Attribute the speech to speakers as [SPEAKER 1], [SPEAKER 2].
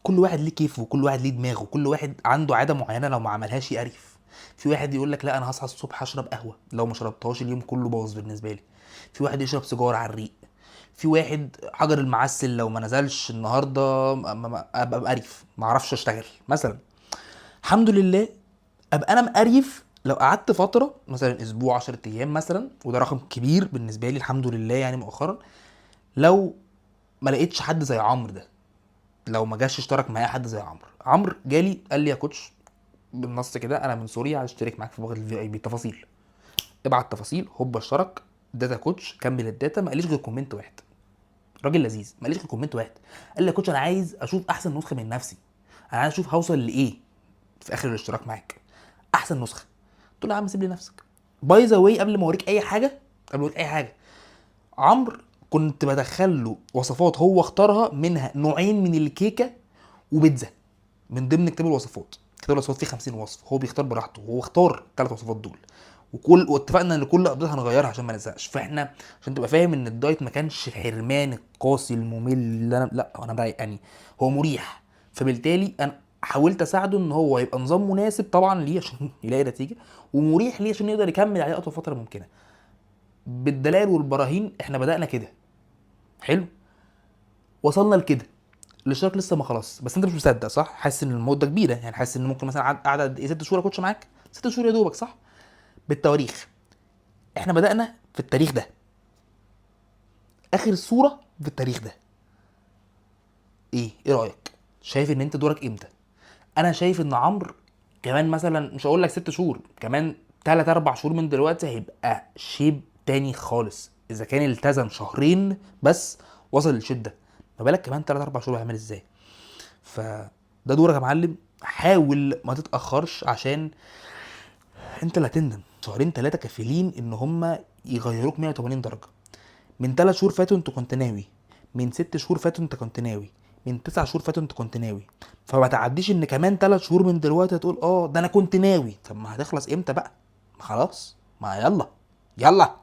[SPEAKER 1] كل واحد ليه كيفه وكل واحد ليه دماغه وكل واحد عنده عاده معينه لو ما عملهاش يقرف. في واحد يقول لك لا انا هصحى الصبح اشرب قهوه، لو ما شربتهاش اليوم كله باظ بالنسبه لي. في واحد يشرب سيجاره على الريق. في واحد حجر المعسل لو ما نزلش النهارده ابقى مقرف ما اعرفش اشتغل مثلا. الحمد لله ابقى انا مقريف لو قعدت فتره مثلا اسبوع 10 ايام مثلا، وده رقم كبير بالنسبه لي الحمد لله يعني مؤخرا. لو ما لقيتش حد زي عمرو ده، لو ما جاش اشترك معايا حد زي عمرو جالي قال لي يا كوتش بالنص كده انا من سوريا عايز اشترك معاك في باقه الفي اي بي، تفاصيل ابعت تفاصيل هوب اشترك. داتا كوتش كمل الداتا، ما قاليش غير كومنت واحد. راجل لذيذ ما قاليش غير كومنت واحد. قال لي يا كوتش انا عايز اشوف احسن نسخه من نفسي، انا عايز اشوف هوصل لايه في اخر الاشتراك معاك، احسن نسخه. قلت له يا عم سيب لي نفسك. باي ذا واي قبل ما اوريك اي حاجه، قبل ما اوريك اي حاجه، عمرو كنت بدخل له وصفات هو اختارها، منها نوعين من الكيكه وبيتزا من ضمن كتاب الوصفات. كتاب الوصفات فيه 50 وصفه، هو بيختار براحته، هو اختار الثلاث وصفات دول. واتفقنا ان كل ابديت هنغيرها عشان ما نزهقش. فاحنا عشان تبقى فاهم ان الدايت ما كانش الحرمان القاسي الممل اللي انا لا انا بقى يعني هو مريح. فبالتالي انا حاولت اساعده ان هو يبقى نظام مناسب طبعا ليه عشان يلاقي نتيجه، ومريح ليه عشان يقدر يكمل عليه اطول فتره ممكنه. بالدلائل والبراهين احنا بدانا كده. حلو. وصلنا لكده. الاشتراك لسه ما خلاص، بس انت مش مصدق صح؟ حاسس ان المده كبيره، يعني حاسس ان ممكن مثلا قعد قد ايه 6 شهور اكونش معاك؟ 6 شهور يا دوبك صح؟ بالتواريخ احنا بدانا في التاريخ ده، اخر صوره في التاريخ ده. ايه رايك؟ شايف ان انت دورك امتى؟ انا شايف ان عمرو كمان مثلا مش هقول لك 6 شهور، كمان 3 4 شهور من دلوقتي هيبقى شيب تاني خالص. اذا كان التزم شهرين بس وصل للشده، ما بالك كمان 3 4 شهور هيعمل ازاي؟ فده دورك يا معلم. حاول ما تتاخرش عشان انت اللي هتندم. شهرين 3 كافلين ان هم يغيروك 180 درجه. من 3 شهور فاتوا انت كنت ناوي، من 6 شهور فاتوا انت كنت ناوي، من 9 شهور فاتوا انت كنت ناوي. فما تعديش ان كمان 3 شهور من دلوقتي هتقول اه ده انا كنت ناوي. طب ما هتخلص امتى بقى؟ ما خلاص، ما يلا يلا.